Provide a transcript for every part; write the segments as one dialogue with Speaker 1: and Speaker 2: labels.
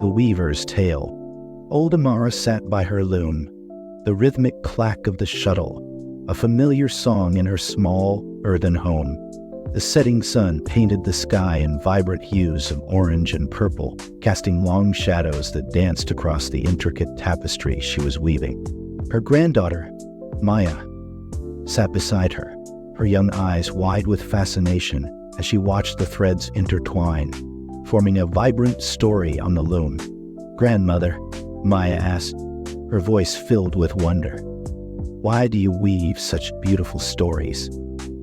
Speaker 1: The Weaver's Tale. Old Amara sat by her loom, the rhythmic clack of the shuttle, a familiar song in her small, earthen home. The setting sun painted the sky in vibrant hues of orange and purple, casting long shadows that danced across the intricate tapestry she was weaving. Her granddaughter, Maya, sat beside her, her young eyes wide with fascination as she watched the threads intertwine, forming a vibrant story on the loom. "Grandmother," Maya asked, her voice filled with wonder, "why do you weave such beautiful stories?"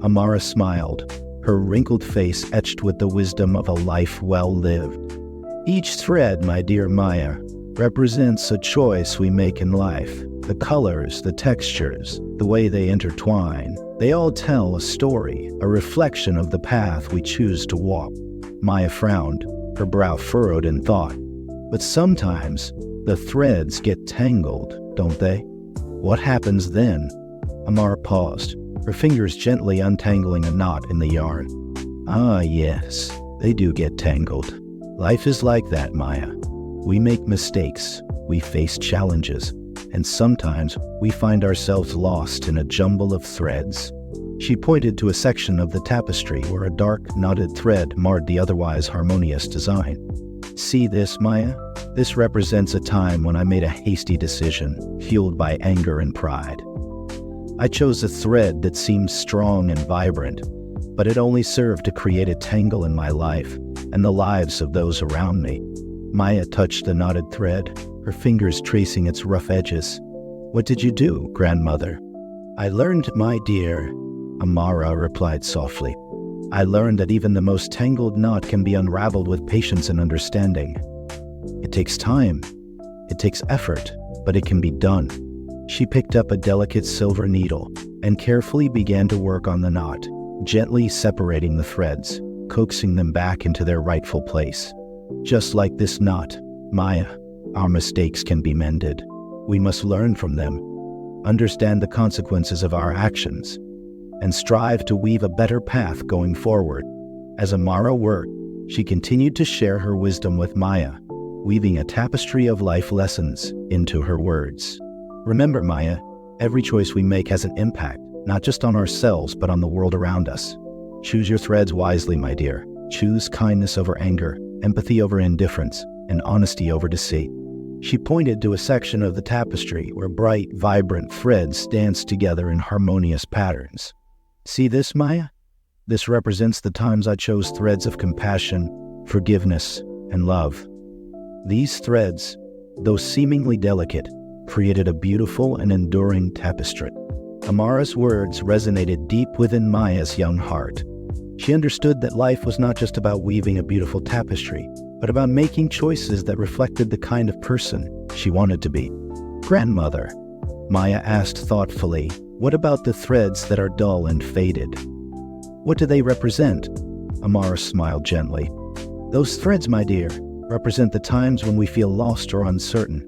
Speaker 1: Amara smiled, her wrinkled face etched with the wisdom of a life well lived. "Each thread, my dear Maya, represents a choice we make in life. The colors, the textures, the way they intertwine, they all tell a story, a reflection of the path we choose to walk." Maya frowned, her brow furrowed in thought. "But sometimes the threads get tangled, don't they? What happens then?" Amara paused, her fingers gently untangling a knot in the yarn. "Ah, yes, they do get tangled. Life is like that, Maya. We make mistakes, we face challenges, and sometimes we find ourselves lost in a jumble of threads." She pointed to a section of the tapestry where a dark, knotted thread marred the otherwise harmonious design. "See this, Maya? This represents a time when I made a hasty decision, fueled by anger and pride. I chose a thread that seemed strong and vibrant, but it only served to create a tangle in my life and the lives of those around me." Maya touched the knotted thread, her fingers tracing its rough edges. "What did you do, grandmother?" "I learned, my dear," Amara replied softly. "I learned that even the most tangled knot can be unraveled with patience and understanding. It takes time, it takes effort, but it can be done." She picked up a delicate silver needle and carefully began to work on the knot, gently separating the threads, coaxing them back into their rightful place. "Just like this knot, Maya, our mistakes can be mended. We must learn from them, understand the consequences of our actions, and strive to weave a better path going forward." As Amara worked, she continued to share her wisdom with Maya, weaving a tapestry of life lessons into her words. "Remember, Maya, every choice we make has an impact, not just on ourselves, but on the world around us. Choose your threads wisely, my dear. Choose kindness over anger, empathy over indifference, and honesty over deceit." She pointed to a section of the tapestry where bright, vibrant threads danced together in harmonious patterns. "See this, Maya? This represents the times I chose threads of compassion, forgiveness, and love. These threads, though seemingly delicate, created a beautiful and enduring tapestry." Amara's words resonated deep within Maya's young heart. She understood that life was not just about weaving a beautiful tapestry, but about making choices that reflected the kind of person she wanted to be. "Grandmother," Maya asked thoughtfully, "what about the threads that are dull and faded? What do they represent?" Amara smiled gently. "Those threads, my dear, represent the times when we feel lost or uncertain.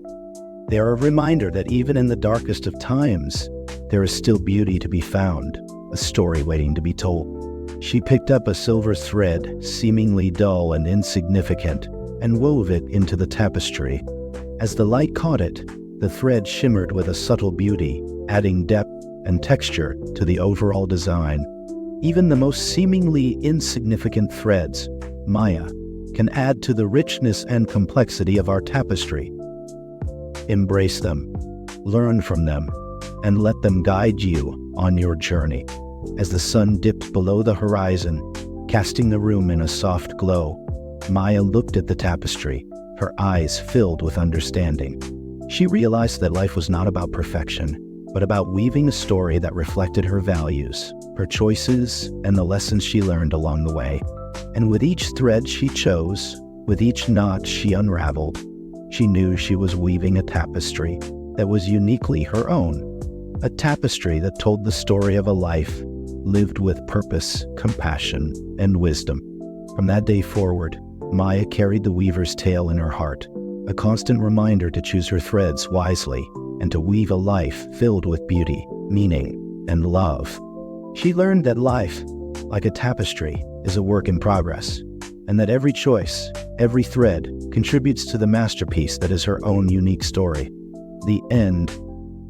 Speaker 1: They are a reminder that even in the darkest of times, there is still beauty to be found, a story waiting to be told." She picked up a silver thread, seemingly dull and insignificant, and wove it into the tapestry. As the light caught it, the thread shimmered with a subtle beauty, adding depth and texture to the overall design. Even the most seemingly insignificant threads, Maya, can add to the richness and complexity of our tapestry. Embrace them, learn from them, and let them guide you on your journey. As the sun dipped below the horizon, casting the room in a soft glow, Maya looked at the tapestry, her eyes filled with understanding. She realized that life was not about perfection, but about weaving a story that reflected her values, her choices, and the lessons she learned along the way. And with each thread she chose, with each knot she unraveled, she knew she was weaving a tapestry that was uniquely her own, a tapestry that told the story of a life lived with purpose, compassion, and wisdom. From that day forward, Maya carried the weaver's tale in her heart, a constant reminder to choose her threads wisely and to weave a life filled with beauty, meaning, and love. She learned that life, like a tapestry, is a work in progress, and that every choice, every thread, contributes to the masterpiece that is her own unique story. The end